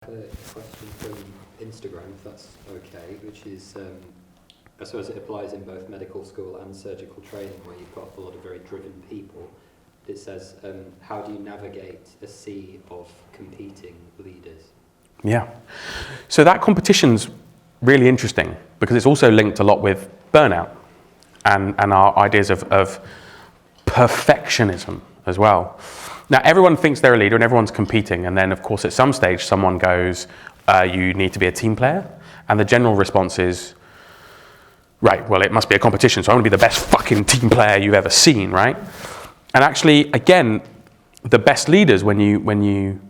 A question from Instagram, if that's okay, which is, I suppose it applies in both medical school and surgical training, where you've got a lot of very driven people. It says, how do you navigate a sea of competing leaders? Yeah. So that competition's really interesting because it's also linked a lot with burnout and our ideas of perfectionism as well. Now, everyone thinks they're a leader and everyone's competing. And then, of course, at some stage, someone goes, you need to be a team player. And the general response is, right, well, it must be a competition, so I want to be the best fucking team player you've ever seen, right? And actually, again, the best leaders, when you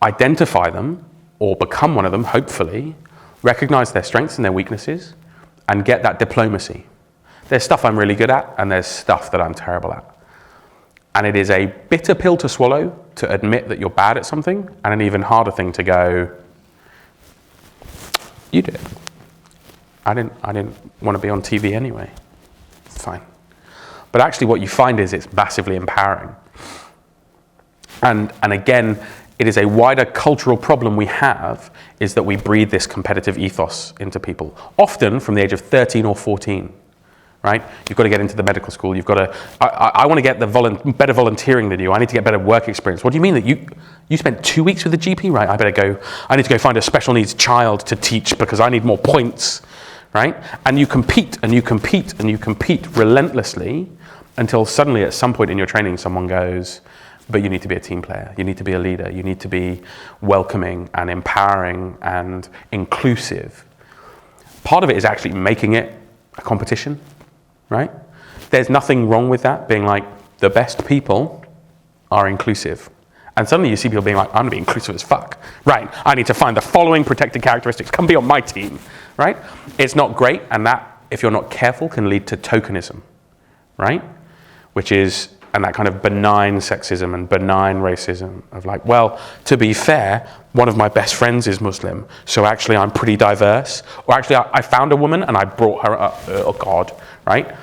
identify them or become one of them, hopefully, recognize their strengths and their weaknesses and get that diplomacy. There's stuff I'm really good at and there's stuff that I'm terrible at. And it is a bitter pill to swallow to admit that you're bad at something, and an even harder thing to go, you did it. I didn't want to be on TV anyway. It's fine. But actually what you find is it's massively empowering. And again, it is a wider cultural problem we have, is that we breed this competitive ethos into people, often from the age of 13 or 14. Right? You've got to get into the medical school. You've got to. I want to get better volunteering than you. I need to get better work experience. What do you mean that you spent 2 weeks with the GP? Right? I need to go find a special needs child to teach because I need more points. Right? And you compete and you compete and you compete relentlessly until suddenly at some point in your training someone goes, but you need to be a team player. You need to be a leader. You need to be welcoming and empowering and inclusive. Part of it is actually making it a competition. Right? There's nothing wrong with that, being like, the best people are inclusive. And suddenly you see people being like, I'm going to be inclusive as fuck. Right, I need to find the following protected characteristics. Come be on my team. Right? It's not great, and that, if you're not careful, can lead to tokenism. Right? Which is, and that kind of benign sexism and benign racism of like, well, to be fair, one of my best friends is Muslim, so actually I'm pretty diverse. Or actually I found a woman and I brought her up, oh God, right?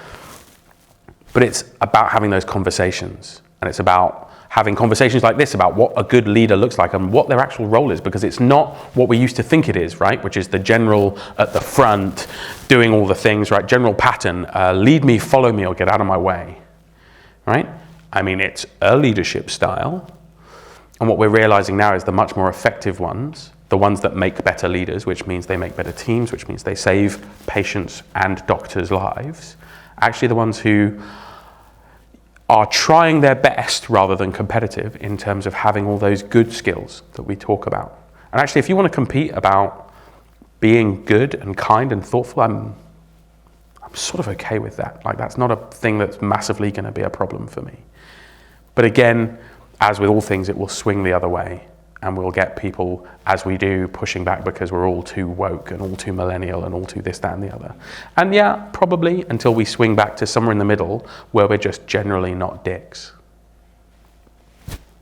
But it's about having those conversations, and it's about having conversations like this about what a good leader looks like and what their actual role is, because it's not what we used to think it is, right? Which is the general at the front, doing all the things, right? General pattern, lead me, follow me, or get out of my way, right? I mean, it's a leadership style. And what we're realizing now is the much more effective ones, the ones that make better leaders, which means they make better teams, which means they save patients' and doctors' lives, actually the ones who are trying their best rather than competitive in terms of having all those good skills that we talk about. And actually, if you want to compete about being good and kind and thoughtful, I'm sort of okay with that. Like, that's not a thing that's massively going to be a problem for me. But again, as with all things, it will swing the other way, and we'll get people, as we do, pushing back because we're all too woke and all too millennial and all too this, that, and the other. And yeah, probably until we swing back to somewhere in the middle where we're just generally not dicks.